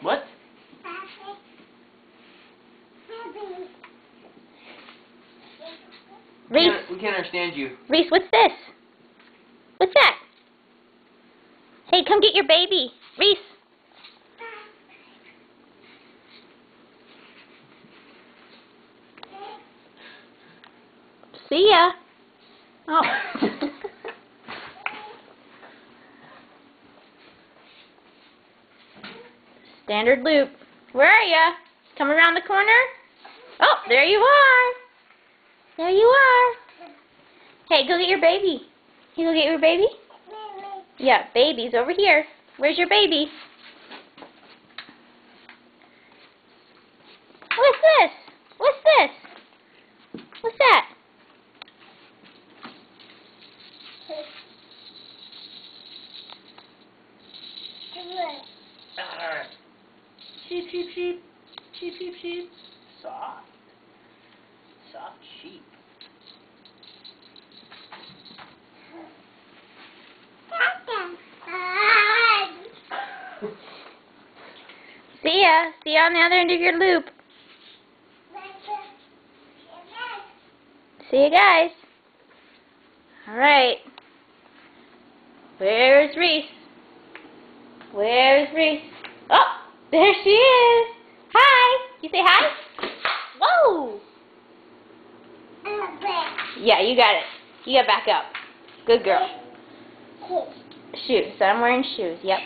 What? Reese. We can't understand you. Reese, what's this? What's that? Hey, come get your baby. Reese. See ya. Oh. Standard loop. Where are ya? Come around the corner? Oh, there you are. There you are. Hey, go get your baby. You go get your baby? Yeah, baby's over here. Where's your baby? What's this? What's this? What's that? Sheep, sheep, sheep. Sheep, sheep, sheep. Soft. Soft sheep. See ya. See ya on the other end of your loop. See you guys. Alright. Where's Reese? Where's Reese? Oh, there she is. Hi. You say hi? Whoa. Yeah, you got it. You got back up. Good girl. Shoes. So I'm wearing shoes. Yep.